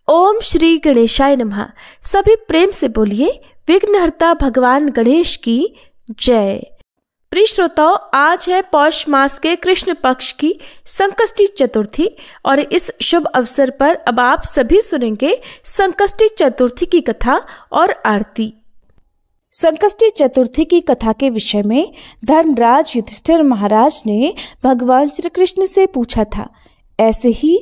ओम श्री गणेशाय नमः। सभी प्रेम से बोलिए विघ्नहर्ता भगवान गणेश की जय। प्रिय श्रोताओं, आज है पौष मास के कृष्ण पक्ष की संकष्टी चतुर्थी और इस शुभ अवसर पर अब आप सभी सुनेंगे संकष्टी चतुर्थी की कथा और आरती। संकष्टी चतुर्थी की कथा के विषय में धर्मराज युधिष्ठिर महाराज ने भगवान श्री कृष्ण से पूछा था। ऐसे ही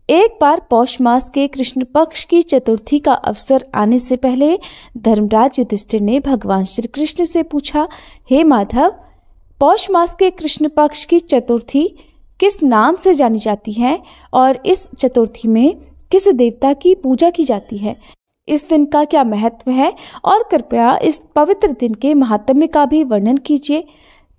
एक बार पौष मास के कृष्ण पक्ष की चतुर्थी का अवसर आने से पहले धर्मराज युधिष्ठिर ने भगवान श्री कृष्ण से पूछा, हे माधव, पौष मास के कृष्ण पक्ष की चतुर्थी किस नाम से जानी जाती है और इस चतुर्थी में किस देवता की पूजा की जाती है? इस दिन का क्या महत्व है और कृपया इस पवित्र दिन के महात्म्य का भी वर्णन कीजिए।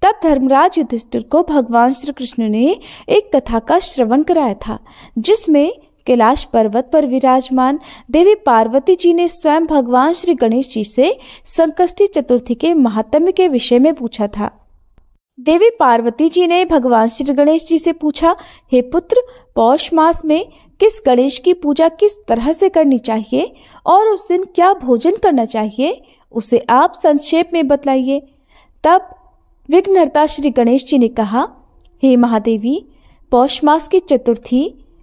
तब धर्मराज युधिष्ठिर को भगवान श्री कृष्ण ने एक कथा का श्रवण कराया था, जिसमें कैलाश पर्वत पर विराजमान देवी पार्वती जी ने स्वयं भगवान श्री गणेश जी से संकष्टी चतुर्थी के महात्म्य के विषय में पूछा था। देवी पार्वती जी ने भगवान श्री गणेश जी से पूछा, हे पुत्र, पौष मास में किस गणेश की पूजा किस तरह से करनी चाहिए और उस दिन क्या भोजन करना चाहिए, उसे आप संक्षेप में बतलाइए। तब विघ्नहर्ता श्री गणेश जी ने कहा, हे महादेवी, पौष मास की चतुर्थी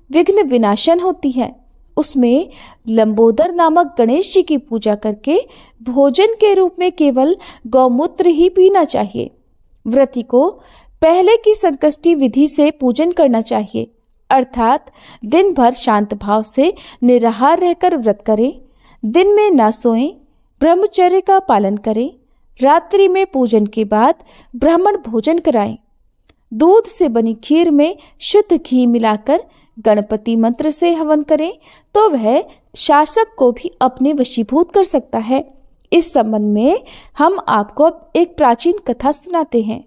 विघ्न विनाशन होती है। उसमें लंबोदर नामक गणेश जी की पूजा करके भोजन के रूप में केवल गौमूत्र ही पीना चाहिए। व्रती को पहले की संकष्टी विधि से पूजन करना चाहिए, अर्थात दिन भर शांत भाव से निराहार रहकर व्रत करें, दिन में न सोएं, ब्रह्मचर्य का पालन करें, रात्रि में पूजन के बाद ब्राह्मण भोजन कराएं। दूध से बनी खीर में शुद्ध घी मिलाकर गणपति मंत्र से हवन करें तो वह शासक को भी अपने वशीभूत कर सकता है। इस संबंध में हम आपको एक प्राचीन कथा सुनाते हैं।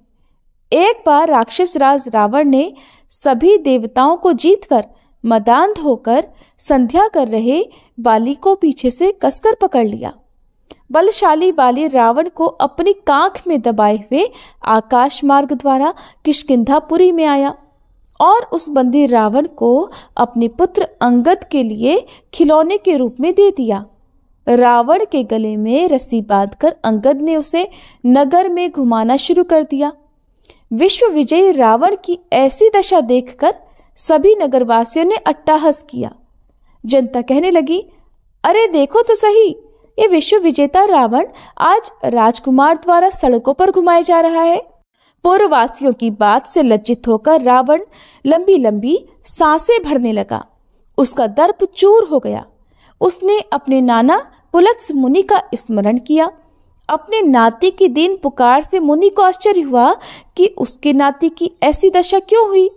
एक बार राक्षस राज रावण ने सभी देवताओं को जीतकर मदांध होकर संध्या कर रहे बाली को पीछे से कसकर पकड़ लिया। बलशाली बाली रावण को अपनी कांख में दबाए हुए आकाश मार्ग द्वारा किष्किंधापुरी में आया और उस बंदी रावण को अपने पुत्र अंगद के लिए खिलौने के रूप में दे दिया। रावण के गले में रस्सी बांधकर अंगद ने उसे नगर में घुमाना शुरू कर दिया। विश्व विजयी रावण की ऐसी दशा देखकर सभी नगरवासियों ने अट्टहास किया। जनता कहने लगी, अरे देखो तो सही, ये विश्व विजेता रावण आज राजकुमार द्वारा सड़कों पर घुमाया जा रहा है। पूर्ववासियों की बात से लज्जित होकर रावण लंबी लंबी सांसें भरने लगा। उसका दर्प चूर हो गया। उसने अपने नाना पुलत्स मुनि का स्मरण किया। अपने नाती की दीन पुकार से मुनि को आश्चर्य हुआ कि उसके नाती की ऐसी दशा क्यों हुई।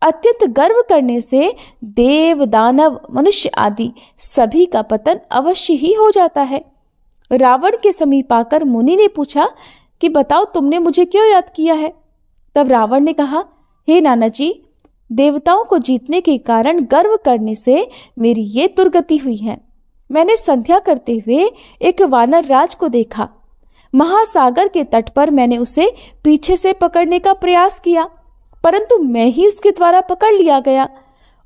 अत्यंत गर्व करने से देव, दानव, मनुष्य आदि सभी का पतन अवश्य ही हो जाता है। रावण के समीप आकर मुनि ने पूछा कि बताओ, तुमने मुझे क्यों याद किया है? तब रावण ने कहा, हे नाना जी, देवताओं को जीतने के कारण गर्व करने से मेरी ये दुर्गति हुई है। मैंने संध्या करते हुए एक वानर राज को देखा। महासागर के तट पर मैंने उसे पीछे से पकड़ने का प्रयास किया, परंतु मैं ही उसके द्वारा पकड़ लिया गया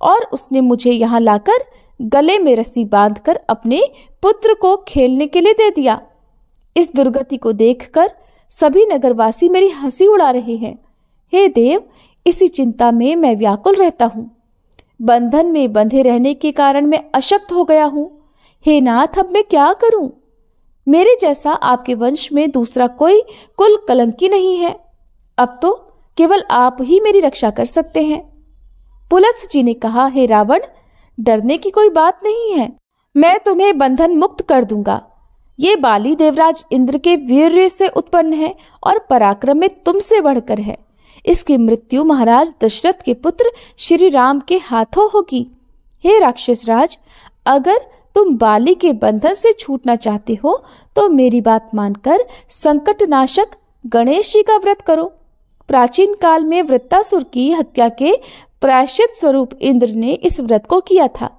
और उसने मुझे यहाँ लाकर गले में रस्सी बांधकर अपने पुत्र को खेलने के लिए दे दिया। इस दुर्गति को देखकर सभी नगरवासी मेरी हंसी उड़ा रहे हैं। हे देव, इसी चिंता में मैं व्याकुल रहता हूँ। बंधन में बंधे रहने के कारण मैं अशक्त हो गया हूँ। हे नाथ, अब मैं क्या करूं? मेरे जैसा आपके वंश में दूसरा कोई कुल कलंकी नहीं है। अब तो केवल आप ही मेरी रक्षा कर सकते हैं। पुलत्स जी ने कहा, हे रावण, डरने की कोई बात नहीं है। मैं तुम्हें बंधन मुक्त कर दूंगा। ये बाली देवराज इंद्र के वीर्य से उत्पन्न है और पराक्रम में तुमसे बढ़कर है। इसकी मृत्यु महाराज दशरथ के पुत्र श्री राम के हाथों होगी। हे राक्षस राज, अगर तुम बाली के बंधन से छूटना चाहते हो तो मेरी बात मानकर संकटनाशक गणेश जी का व्रत करो। प्राचीन काल में वृत्तासुर की हत्या के प्रायश्चित स्वरूप इंद्र ने इस व्रत को किया था,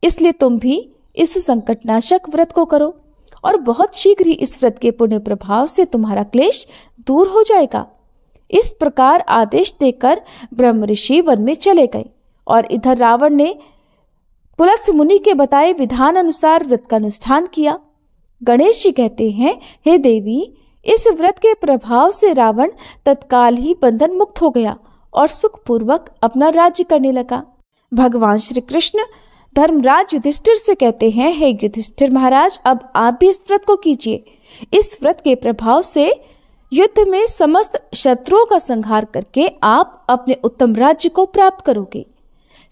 इसलिए तुम भी इस संकटनाशक व्रत को करो और बहुत शीघ्र ही इस व्रत के पुण्य प्रभाव से तुम्हारा क्लेश दूर हो जाएगा। इस प्रकार आदेश देकर ब्रह्म ऋषि वन में चले गए और इधर रावण ने पुलस्त्य मुनि के बताए विधान अनुसार व्रत का अनुष्ठान किया। गणेश जी कहते हैं, हे देवी, इस व्रत के प्रभाव से रावण तत्काल ही बंधन मुक्त हो गया और सुखपूर्वक अपना राज्य करने लगा। भगवान श्री कृष्ण धर्मराज युधिष्ठिर से कहते हैं, हे युधिष्ठिर महाराज, अब आप भी इस व्रत को कीजिए। इस व्रत के प्रभाव से युद्ध में समस्त शत्रुओं का संहार करके आप अपने उत्तम राज्य को प्राप्त करोगे।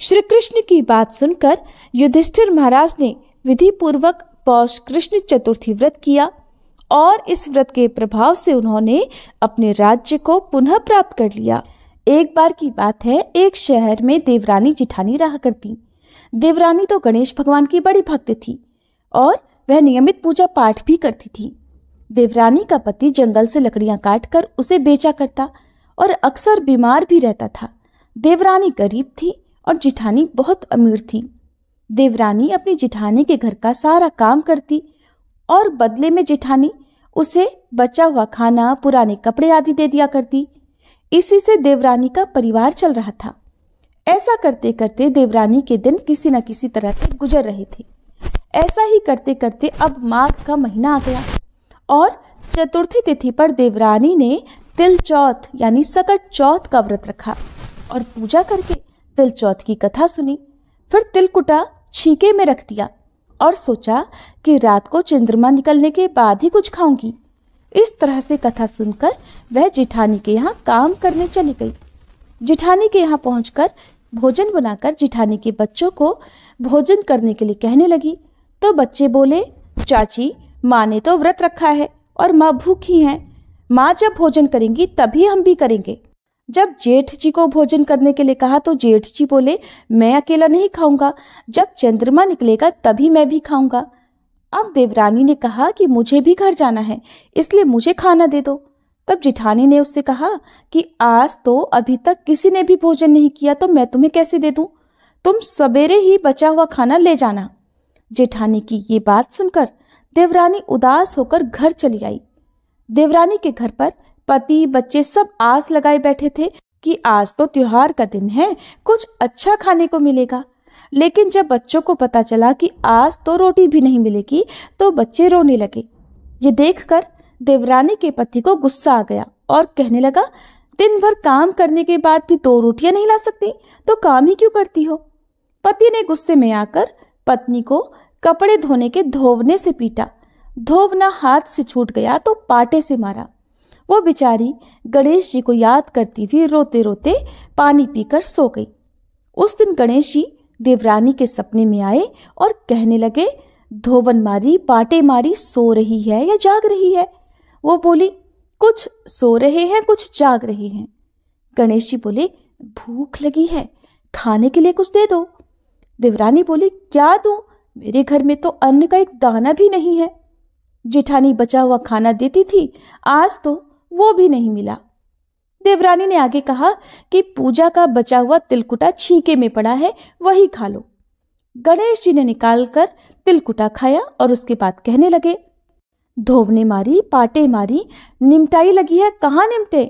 श्री कृष्ण की बात सुनकर युधिष्ठिर महाराज ने विधि पूर्वक पौष कृष्ण चतुर्थी व्रत किया और इस व्रत के प्रभाव से उन्होंने अपने राज्य को पुनः प्राप्त कर लिया। एक बार की बात है, एक शहर में देवरानी जिठानी रहा करती। देवरानी तो गणेश भगवान की बड़ी भक्त थी और वह नियमित पूजा पाठ भी करती थी। देवरानी का पति जंगल से लकड़ियां काटकर उसे बेचा करता और अक्सर बीमार भी रहता था। देवरानी गरीब थी और जिठानी बहुत अमीर थी। देवरानी अपनी जिठानी के घर का सारा काम करती और बदले में जिठानी उसे बचा हुआ खाना, पुराने कपड़े आदि दे दिया करती। इसी से देवरानी का परिवार चल रहा था। ऐसा करते करते देवरानी के दिन किसी न किसी तरह से गुजर रहे थे। ऐसा ही करते करते अब माघ का महीना आ गया और चतुर्थी तिथि पर देवरानी ने तिल चौथ यानी सकट चौथ का व्रत रखा और पूजा करके तिल चौथ की कथा सुनी। फिर तिलकुटा छीके में रख दिया और सोचा कि रात को चंद्रमा निकलने के बाद ही कुछ खाऊंगी। इस तरह से कथा सुनकर वह जिठानी के यहाँ काम करने चली गई। जिठानी के यहाँ पहुंचकर भोजन बनाकर जिठानी के बच्चों को भोजन करने के लिए कहने लगी तो बच्चे बोले, चाची, माँ ने तो व्रत रखा है और माँ भूखी हैं। माँ जब भोजन करेंगी तभी हम भी करेंगे। जब जेठ जी को भोजन करने के लिए कहा तो जेठ जी बोले, मैं अकेला नहीं खाऊंगा, जब चंद्रमा निकलेगा तभी मैं भी खाऊंगा। अब देवरानी ने कहा कि मुझे भी घर जाना है, इसलिए मुझे खाना दे दो। तब जिठानी ने उससे कहा कि आज तो अभी तक किसी ने भी भोजन नहीं किया, तो मैं तुम्हें कैसे दे दूं? तुम सवेरे ही बचा हुआ खाना ले जाना। जेठानी की ये बात सुनकर देवरानी उदास होकर घर चली आई। देवरानी के घर पर पति बच्चे सब आस लगाए बैठे थे कि आज तो त्योहार का दिन है, कुछ अच्छा खाने को मिलेगा। लेकिन जब बच्चों को पता चला कि आज तो रोटी भी नहीं मिलेगी तो बच्चे रोने लगे। ये देखकर देवरानी के पति को गुस्सा आ गया और कहने लगा, दिन भर काम करने के बाद भी 2 रोटियां नहीं ला सकती तो काम ही क्यों करती हो? पति ने गुस्से में आकर पत्नी को कपड़े धोने के धोवने से पीटा। धोवना हाथ से छूट गया तो पाटे से मारा। वो बेचारी गणेश जी को याद करती हुई रोते रोते पानी पीकर सो गई। उस दिन गणेश जी देवरानी के सपने में आए और कहने लगे, धोवन मारी, पाटे मारी, सो रही है या जाग रही है? वो बोली, कुछ सो रहे हैं, कुछ जाग रहे हैं। गणेश जी बोले, भूख लगी है, खाने के लिए कुछ दे दो। देवरानी बोली, क्या दूं? मेरे घर में तो अन्न का एक दाना भी नहीं है। जेठानी बचा हुआ खाना देती थी, आज तो वो भी नहीं मिला। देवरानी ने आगे कहा कि पूजा का बचा हुआ तिलकुटा छींके में पड़ा है, वही खा लो। गणेश जी ने निकालकर तिलकुटा खाया और उसके बाद कहने लगे, धोवने मारी, पाटे मारी, निमटाई लगी है, कहाँ निमटे?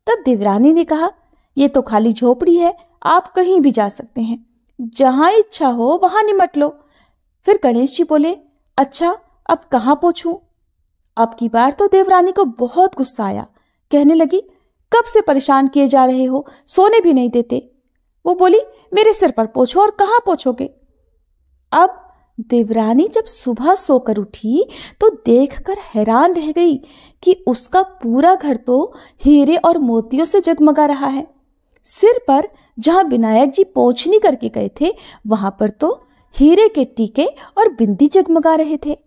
तब देवरानी ने कहा, ये तो खाली झोपड़ी है, आप कहीं भी जा सकते हैं, जहां इच्छा हो वहां निमट लो। फिर गणेश जी बोले, अच्छा अब कहाँ पहुंचूं? अब की बार तो देवरानी को बहुत गुस्सा आया। कहने लगी, कब से परेशान किए जा रहे हो, सोने भी नहीं देते। वो बोली, मेरे सिर पर पोछो। और कहाँ पोछोगे? अब देवरानी जब सुबह सोकर उठी तो देखकर हैरान रह गई कि उसका पूरा घर तो हीरे और मोतियों से जगमगा रहा है। सिर पर जहां विनायक जी पोंछनी करके गए थे वहां पर तो हीरे के टीके और बिंदी जगमगा रहे थे।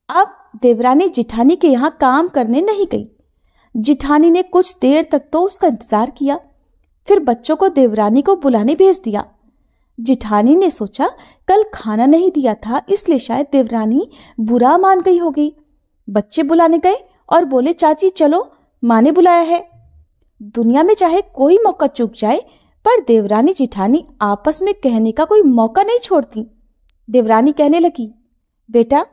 अब देवरानी जिठानी के यहाँ काम करने नहीं गई। जिठानी ने कुछ देर तक तो उसका इंतजार किया, फिर बच्चों को देवरानी को बुलाने भेज दिया। जिठानी ने सोचा कल खाना नहीं दिया था, इसलिए शायद देवरानी बुरा मान गई होगी। बच्चे बुलाने गए और बोले, चाची चलो, माँ ने बुलाया है। दुनिया में चाहे कोई मौका चूक जाए पर देवरानी जिठानी आपस में कहने का कोई मौका नहीं छोड़ती। देवरानी कहने लगी, बेटा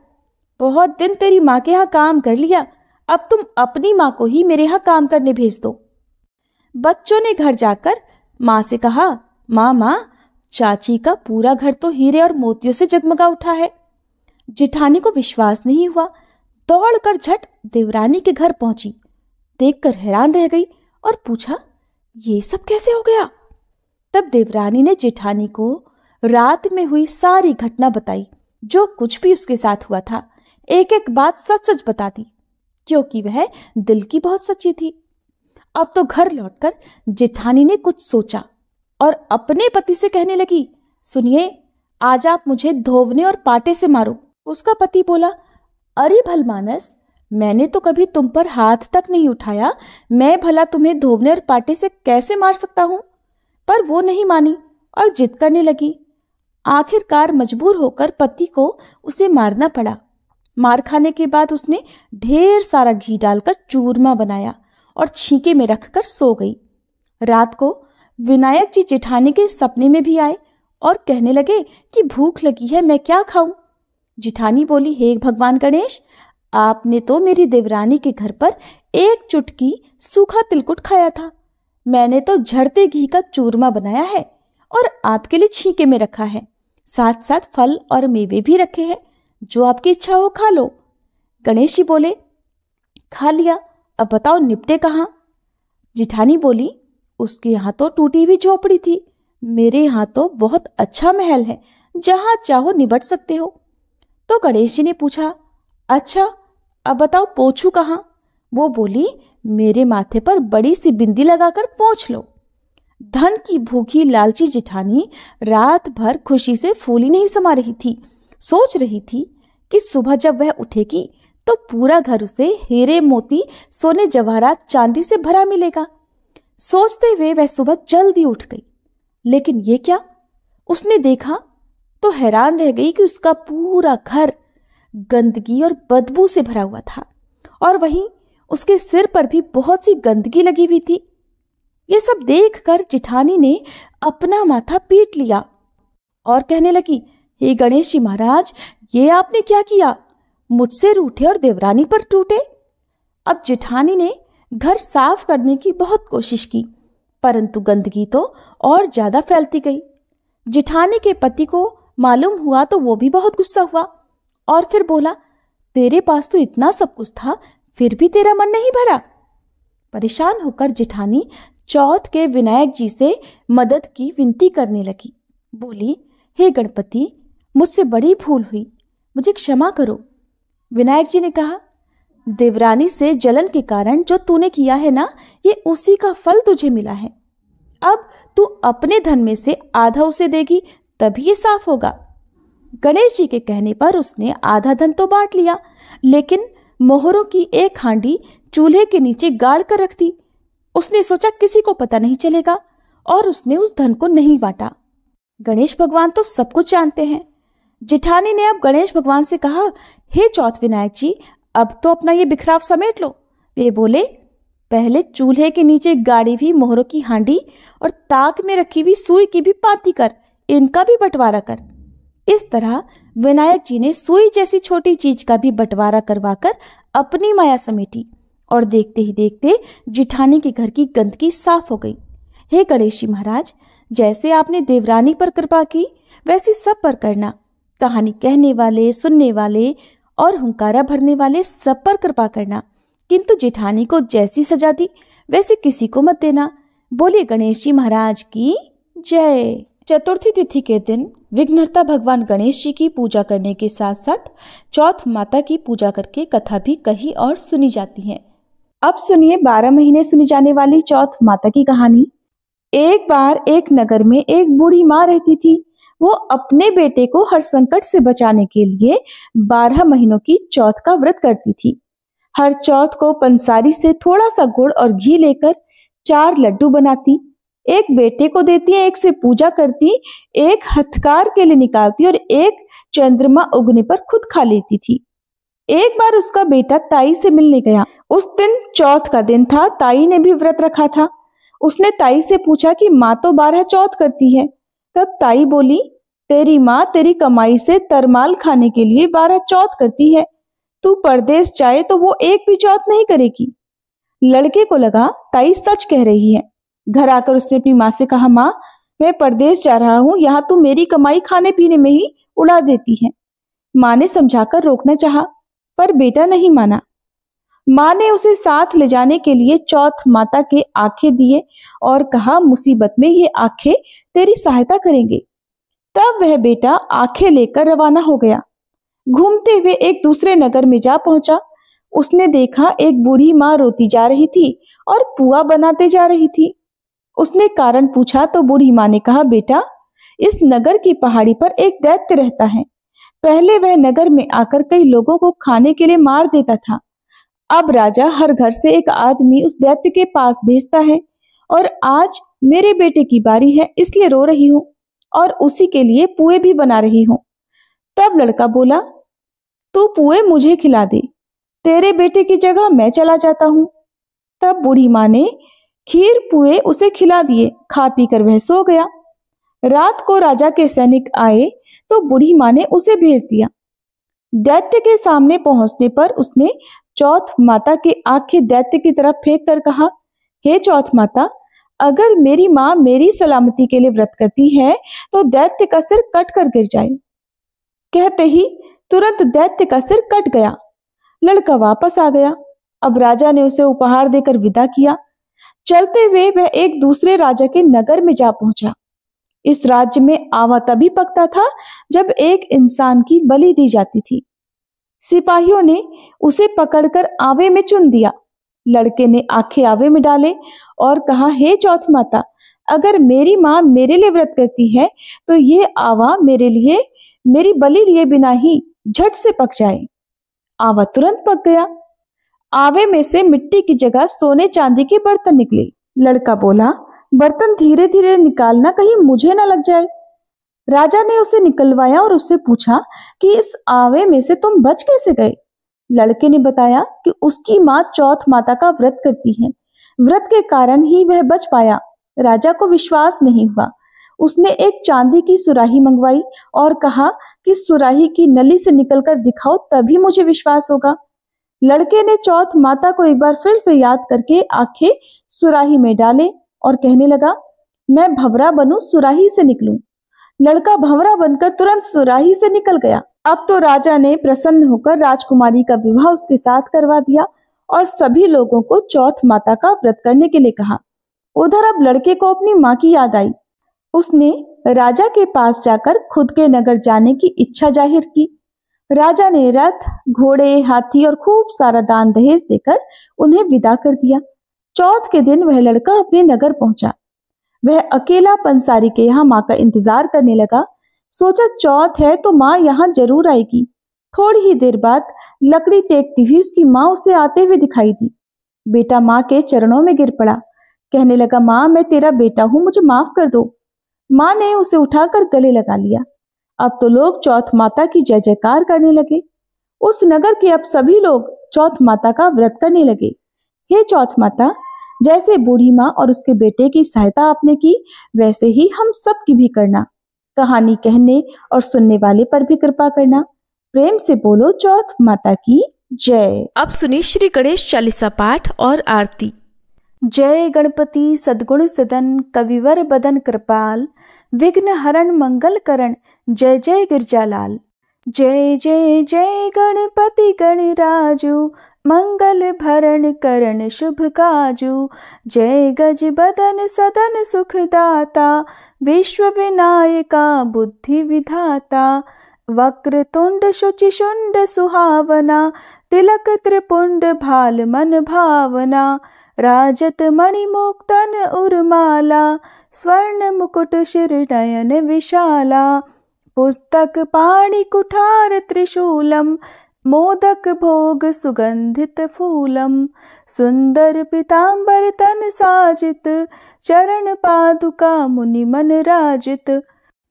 बहुत दिन तेरी माँ के यहाँ काम कर लिया, अब तुम अपनी माँ को ही मेरे यहाँ काम करने भेज दो। बच्चों ने घर जाकर माँ से कहा, माँ चाची का पूरा घर तो हीरे और मोतियों से जगमगा उठा है। जेठानी को विश्वास नहीं हुआ, दौड़कर झट देवरानी के घर पहुंची। देखकर हैरान रह गई और पूछा, ये सब कैसे हो गया? तब देवरानी ने जेठानी को रात में हुई सारी घटना बताई, जो कुछ भी उसके साथ हुआ था। एक एक बात सच सच बता दी, क्योंकि वह दिल की बहुत सच्ची थी। अब तो घर लौटकर जेठानी ने कुछ सोचा और अपने पति से कहने लगी, सुनिए, आज आप मुझे धोवने और पाटे से मारो। उसका पति बोला, अरे भलमानस, मैंने तो कभी तुम पर हाथ तक नहीं उठाया, मैं भला तुम्हें धोवने और पाटे से कैसे मार सकता हूं? पर वो नहीं मानी और जिद करने लगी। आखिरकार मजबूर होकर पति को उसे मारना पड़ा। मार खाने के बाद उसने ढेर सारा घी डालकर चूरमा बनाया और छींके में रखकर सो गई। रात को विनायक जी जेठानी के सपने में भी आए और कहने लगे कि भूख लगी है, मैं क्या खाऊं? जेठानी बोली, हे भगवान गणेश, आपने तो मेरी देवरानी के घर पर एक चुटकी सूखा तिलकुट खाया था। मैंने तो झड़ते घी का चूरमा बनाया है और आपके लिए छींके में रखा है। साथ साथ फल और मेवे भी रखे हैं, जो आपकी इच्छा हो खा लो। गणेश जी बोले, खा लिया, अब बताओ निपटे कहाँ? जेठानी बोली, उसके यहाँ तो टूटी हुई झोपड़ी थी, मेरे यहाँ तो बहुत अच्छा महल है, जहाँ चाहो निबट सकते हो। तो गणेश जी ने पूछा, अच्छा अब बताओ पोंछू कहाँ? वो बोली, मेरे माथे पर बड़ी सी बिंदी लगाकर पोंछ लो। धन की भूखी लालची जेठानी रात भर खुशी से फूली नहीं समा रही थी। सोच रही थी कि सुबह जब वह उठेगी तो पूरा घर उसे हीरे मोती सोने जवाहरात चांदी से भरा मिलेगा। सोचते हुए वह सुबह जल्दी उठ गई। लेकिन ये क्या, उसने देखा तो हैरान रह गई कि उसका पूरा घर गंदगी और बदबू से भरा हुआ था और वहीं उसके सिर पर भी बहुत सी गंदगी लगी हुई थी। ये सब देखकर जेठानी ने अपना माथा पीट लिया और कहने लगी, हे गणेश जी महाराज, ये आपने क्या किया? मुझसे रूठे और देवरानी पर टूटे। अब जेठानी ने घर साफ करने की बहुत कोशिश की, परंतु गंदगी तो और ज्यादा फैलती गई। जेठानी के पति को मालूम हुआ तो वो भी बहुत गुस्सा हुआ और फिर बोला, तेरे पास तो इतना सब कुछ था, फिर भी तेरा मन नहीं भरा। परेशान होकर जेठानी चौथ के विनायक जी से मदद की विनती करने लगी। बोली, हे गणपति, मुझसे बड़ी भूल हुई, मुझे क्षमा करो। विनायक जी ने कहा, देवरानी से जलन के कारण जो तूने किया है ना, ये उसी का फल तुझे मिला है। अब तू अपने धन में से आधा उसे देगी, तभी ये साफ होगा। गणेश जी के कहने पर उसने आधा धन तो बांट लिया, लेकिन मोहरों की एक हांडी चूल्हे के नीचे गाड़ कर रख दी। उसने सोचा किसी को पता नहीं चलेगा और उसने उस धन को नहीं बांटा। गणेश भगवान तो सब कुछ जानते हैं। जेठानी ने अब गणेश भगवान से कहा, हे चौथ विनायक जी, अब तो अपना ये बिखराव समेट लो। वे बोले, पहले चूल्हे के नीचे गाड़ी हुई मोहरों की हांडी और ताक में रखी हुई सुई की भी पाती कर, इनका भी बंटवारा कर। इस तरह विनायक जी ने सुई जैसी छोटी चीज का भी बंटवारा करवाकर अपनी माया समेटी और देखते ही देखते जेठानी के घर की गंदगी साफ हो गई। हे गणेश जी महाराज, जैसे आपने देवरानी पर कृपा की, वैसी सब पर करना। कहानी कहने वाले, सुनने वाले और हुंकारा भरने वाले सब पर कृपा करना, किंतु जेठानी को जैसी सजा दी वैसे किसी को मत देना। बोलिए गणेश जी महाराज की जय। चतुर्थी तिथि के दिन विघ्नहर्ता भगवान गणेश जी की पूजा करने के साथ साथ चौथ माता की पूजा करके कथा भी कही और सुनी जाती है। अब सुनिए 12 महीने सुनी जाने वाली चौथ माता की कहानी। एक बार एक नगर में एक बूढ़ी माँ रहती थी। वो अपने बेटे को हर संकट से बचाने के लिए 12 महीनों की चौथ का व्रत करती थी। हर चौथ को पंसारी से थोड़ा सा गुड़ और घी लेकर 4 लड्डू बनाती, एक बेटे को देती, एक से पूजा करती, एक हथकार के लिए निकालती और एक चंद्रमा उगने पर खुद खा लेती थी। एक बार उसका बेटा ताई से मिलने गया। उस दिन चौथ का दिन था। ताई ने भी व्रत रखा था। उसने ताई से पूछा कि माँ तो 12 चौथ करती है। तब ताई बोली, तेरी माँ तेरी कमाई से तरमाल खाने के लिए 12 चौथ करती है। तू परदेश जाए तो वो एक भी चौथ नहीं करेगी। लड़के को लगा ताई सच कह रही है। घर आकर उसने अपनी माँ से कहा, माँ मैं परदेश जा रहा हूँ, यहाँ तू मेरी कमाई खाने पीने में ही उड़ा देती है। माँ ने समझाकर रोकना चाहा, पर बेटा नहीं माना। माँ ने उसे साथ ले जाने के लिए चौथ माता के आंखें दिए और कहा, मुसीबत में ये आंखें तेरी सहायता करेंगे। तब वह बेटा आंखें लेकर रवाना हो गया। घूमते हुए एक दूसरे नगर में जा पहुंचा। उसने देखा एक बूढ़ी माँ रोती जा रही थी और पुआ बनाते जा रही थी। उसने कारण पूछा तो बूढ़ी माँ ने कहा, बेटा, इस नगर की पहाड़ी पर एक दैत्य रहता है। पहले वह नगर में आकर कई लोगों को खाने के लिए मार देता था। अब राजा हर घर से एक आदमी उस दैत्य के पास भेजता है और आज मेरे बेटे की बारी है, इसलिए रो रही हूँ और उसी के लिए पुए भी बना रही हूँ। तब लड़का बोला, तू पुए मुझे खिला दे, तेरे बेटे की जगह मैं चला जाता हूँ। तब बूढ़ी माँ ने खीर पुए उसे खिला दिए। खा पी कर वह सो गया। रात को राजा के सैनिक आए तो बूढ़ी माँ ने उसे भेज दिया। दैत्य के सामने पहुंचने पर उसने चौथ माता की आंखें दैत्य की तरफ फेंक कर कहा, हे चौथ माता, अगर मेरी माँ मेरी सलामती के लिए व्रत करती है तो दैत्य का सिर कट कर गिर जाए। कहते ही तुरंत दैत्य का सिर कट गया। लड़का वापस आ गया। अब राजा ने उसे उपहार देकर विदा किया। चलते हुए वह एक दूसरे राजा के नगर में जा पहुंचा। इस राज्य में आवा तभी पकता था जब एक इंसान की बलि दी जाती थी। सिपाहियों ने उसे पकड़कर आवे में चुन दिया। लड़के ने आंखें आवे में डाले और कहा, हे चौथ माता, अगर मेरी माँ मेरे लिए व्रत करती है तो ये आवा मेरे लिए मेरी बलि लिए बिना ही झट से पक जाए। आवा तुरंत पक गया। आवे में से मिट्टी की जगह सोने चांदी के बर्तन निकले। लड़का बोला, बर्तन धीरे धीरे निकालना, कहीं मुझे ना लग जाए। राजा ने उसे निकलवाया और उससे पूछा कि इस आवे में से तुम बच कैसे गए। लड़के ने बताया कि उसकी माँ चौथ माता का व्रत करती है, व्रत के कारण ही वह बच पाया। राजा को विश्वास नहीं हुआ। उसने एक चांदी की सुराही मंगवाई और कहा कि सुराही की नली से निकलकर दिखाओ, तभी मुझे विश्वास होगा। लड़के ने चौथ माता को एक बार फिर से याद करके आंखें सुराही में डाले और कहने लगा, मैं भंवरा बनूं, सुराही से निकलूं। लड़का भंवरा बनकर तुरंत सुराही से निकल गया। अब तो राजा ने प्रसन्न होकर राजकुमारी का विवाह उसके साथ करवा दिया और सभी लोगों को चौथ माता का व्रत करने के लिए कहा। उधर अब लड़के को अपनी माँ की याद आई। उसने राजा के पास जाकर खुद के नगर जाने की इच्छा जाहिर की। राजा ने रथ, घोड़े, हाथी और खूब सारा दान दहेज देकर उन्हें विदा कर दिया। चौथ के दिन वह लड़का अपने नगर पहुंचा। वह अकेला पंसारी के यहाँ माँ का इंतजार करने लगा। सोचा चौथ है तो माँ यहाँ जरूर आएगी। थोड़ी ही देर बाद लकड़ी टेकती हुई उसकी माँ उसे आते हुए दिखाई दी। बेटा माँ के चरणों में गिर पड़ा। कहने लगा, माँ, मैं तेरा बेटा हूँ, मुझे माफ कर दो। माँ ने उसे उठाकर गले लगा लिया। अब तो लोग चौथ माता की जय जयकार करने लगे। उस नगर के अब सभी लोग चौथ माता का व्रत करने लगे। हे चौथ माता, जैसे बूढ़ी माँ और उसके बेटे की सहायता आपने की, वैसे ही हम सब की भी करना। कहानी कहने और सुनने वाले पर भी कृपा करना। प्रेम से बोलो चौथ माता की जय। अब सुनिए श्री गणेश चालीसा पाठ और आरती। जय गणपति सद्गुण सदन, कविवर बदन कृपाल, विघ्न हरण मंगल करण, जय जय गिरजालाल। जय जय जय गणपति गणराजू, मंगल भरण करण शुभ काजू। जय गज बदन सदन सुखदाता, विश्व विनायका बुद्धि विधाता। वक्रतुंड शुचि शुंड सुहावना, तिलक त्रिपुंड भाल मन भावना। राजत मणि मुक्तन उर्माला, स्वर्ण मुकुट शिर नयन विशाला। पुस्तक पाणि कुठार त्रिशूलम, मोदक भोग सुगंधित फूलम। सुंदर पीतांबर तन साजित, चरण पादुका मुनि मन राजित।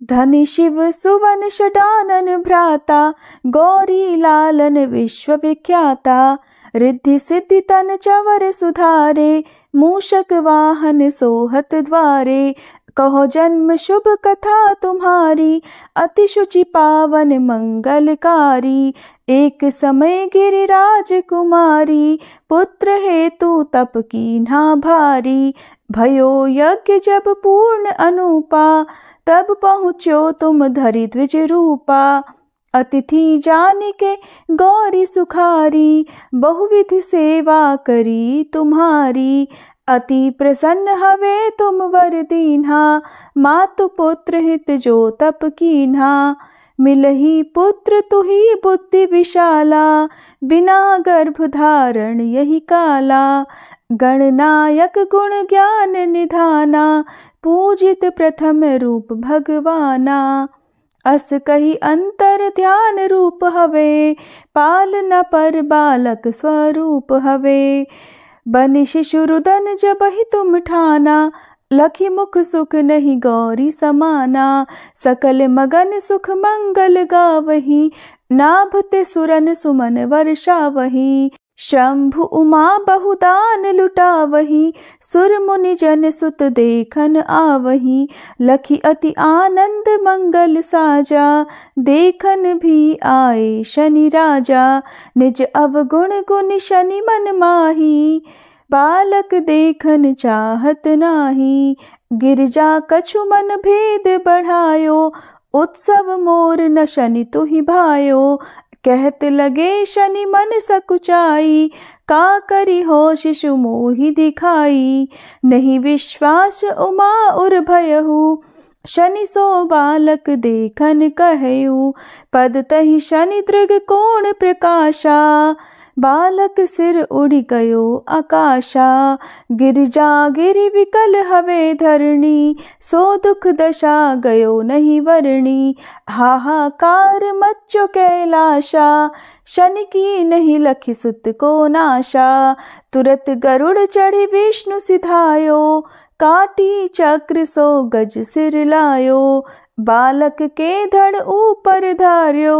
धनि शिव सुवन षडानन भ्राता, गौरी लालन विश्व विख्याता। रिद्धि सिद्धि तन चवर सुधारे, मूषक वाहन सोहत द्वारे। कहो जन्म शुभ कथा तुम्हारी, अति शुचि पावन मंगलकारी। एक समय गिरिराज कुमारी, पुत्र हेतु तप कीन्हा भारी। भयो यज्ञ जब पूर्ण अनुपा, तब पहुँचो तुम धरि द्विज रूपा। अतिथि जानिके गौरी सुखारी, बहुविधि सेवा करी तुम्हारी। अति प्रसन्न हवे तुम वर दीन्हा, मातु पुत्र हित जो तप कीन्हा। मिलही पुत्र तुही बुद्धि विशाला, बिना गर्भ धारण यही काला। गणनायक गुण ज्ञान निधाना, पूजित प्रथम रूप भगवाना। अस कही अंतर ध्यान रूप हवे, पालना पर बालक स्वरूप हवे। बनि शिशु रुदन जब ही तुम ठाना, लखी मुख सुख नहीं गौरी समाना। सकल मगन सुख मंगल गावही, नाभते सुरन सुमन वर्षावही। शंभु उमा बहुदान लुटावही, सुर मुनि जन सुत देखन आवही। लखी अति आनंद मंगल साजा, देखन भी आए शनि राजा। निज अवगुण गुण शनि मन माही, बालक देखन चाहत नाही। गिरजा कछु मन भेद बढ़ायो, उत्सव मोर न शनि तुहि भायो। कहत लगे शनि मन सकुचाई, का करी हो शिशु मोहि दिखाई। नहीं विश्वास उमा उर भयहु, शनि सो बालक देखन कहयु। पद तहि शनि दृग कोण प्रकाशा, बालक सिर उड़ गयो आकाशा। गिरजा गिरि विकल हवे धरणी, सो दुख दशा गयो नहीं वरणी। हाहाकार मच्चो कैलाशा, शनि की नहीं लखी सुत को नाशा। तुरत गरुड़ चढ़ी विष्णु सिधायो, काटी चक्र सो गज सिर लायो। बालक के धड़ ऊपर धार्यो,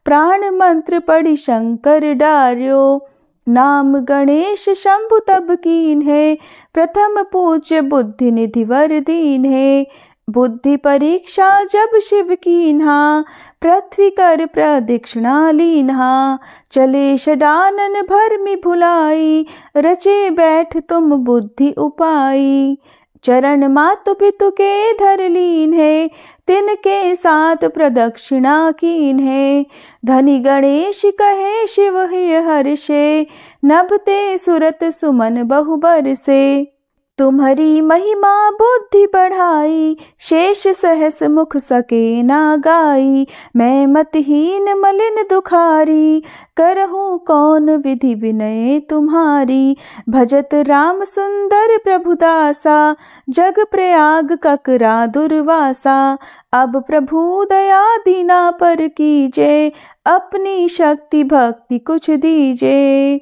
प्राण मंत्र पढ़ी शंकर डार्यो। नाम गणेश शंभु तब कीन्हे, प्रथम पूज्य बुद्धि निधि वर दीन्हे। बुद्धि परीक्षा जब शिव कीन्हा, पृथ्वी कर प्रदक्षिणा लीन्हा। चले षडानन भरमि भुलाई, रचे बैठ तुम बुद्धि उपाई। चरण मातु पितु के धर लीन्हे, तिनके साथ प्रदक्षिणा कीन्हे। धनी गणेश कहे शिव हिय हर्षे, नभते सुरत सुमन बहु बरसे। तुम्हारी महिमा बुद्धि बढ़ाई, शेष सहस मुख सके ना गाई। मैं मतहीन मलिन दुखारी, करहूँ कौन विधि विनय तुम्हारी। भजत राम सुंदर प्रभुदासा, जग प्रयाग ककरा दुर्वासा। अब प्रभु दया दीना पर कीजे, अपनी शक्ति भक्ति कुछ दीजे।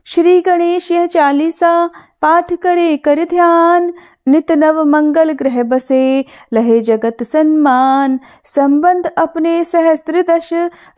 श्री गणेश यह चालीसा पाठ करे कर ध्यान। नित नव मंगल ग्रह बसे, लहे जगत सन्मान। संबंध अपने सहस्त्र दश,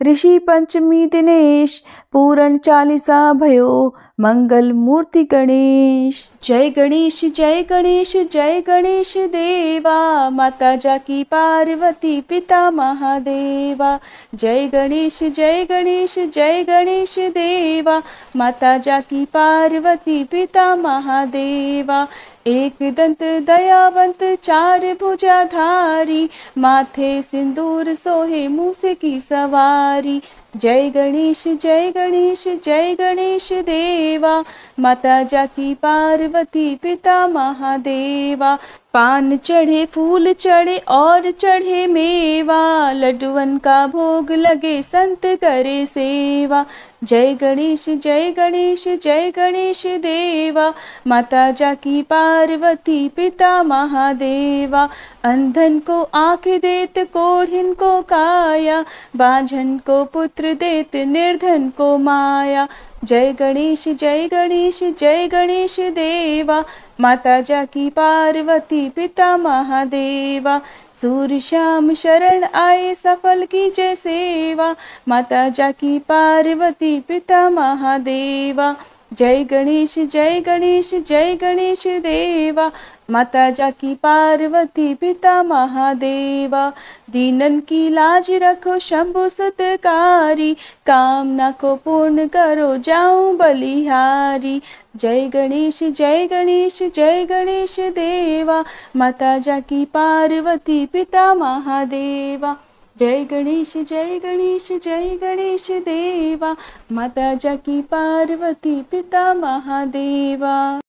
ऋषि पंचमी दिनेश। पूरण चालीसा भयो, मंगल मूर्ति गणेश। जय गणेश जय गणेश जय गणेश देवा, माता जाकी पार्वती पिता महादेवा। जय गणेश जय गणेश जय गणेश देवा, माता जाकी पार्वती पिता महादेवा। एक दंत दयावंत चार भुजाधारी, माथे सिंदूर सोहे मूस की सवारी। जय गणेश जय गणेश जय गणेश देवा, माता जाकी पार्वती पिता महादेवा। पान चढ़े फूल चढ़े और चढ़े मेवा, लड्डुअन का भोग लगे संत करे सेवा। जय गणेश जय गणेश जय गणेश देवा, माता जाकी पार्वती पिता महादेवा। अंधन को आँख देत कोढ़िन को काया, बांझन को पुत्र देत निर्धन को माया। जय गणेश जय गणेश जय गणेश देवा, माता जाकी पार्वती पिता महादेवा। सूर्य श्याम शरण आए सफल की जय सेवा, माता जाकी पार्वती पिता महादेवा। जय गणेश जय गणेश जय गणेश देवा, माता जाकी पार्वती पिता महादेवा, दीनन की लाज रखो शंभु सतकारी, कामना को पूर्ण करो जाऊं बलिहारी। जय गणेश जय गणेश जय गणेश देवा, माता जाकी पार्वती पिता महादेवा। जय गणेश जय गणेश जय गणेश देवा, माता जाकी पार्वती पिता महादेवा।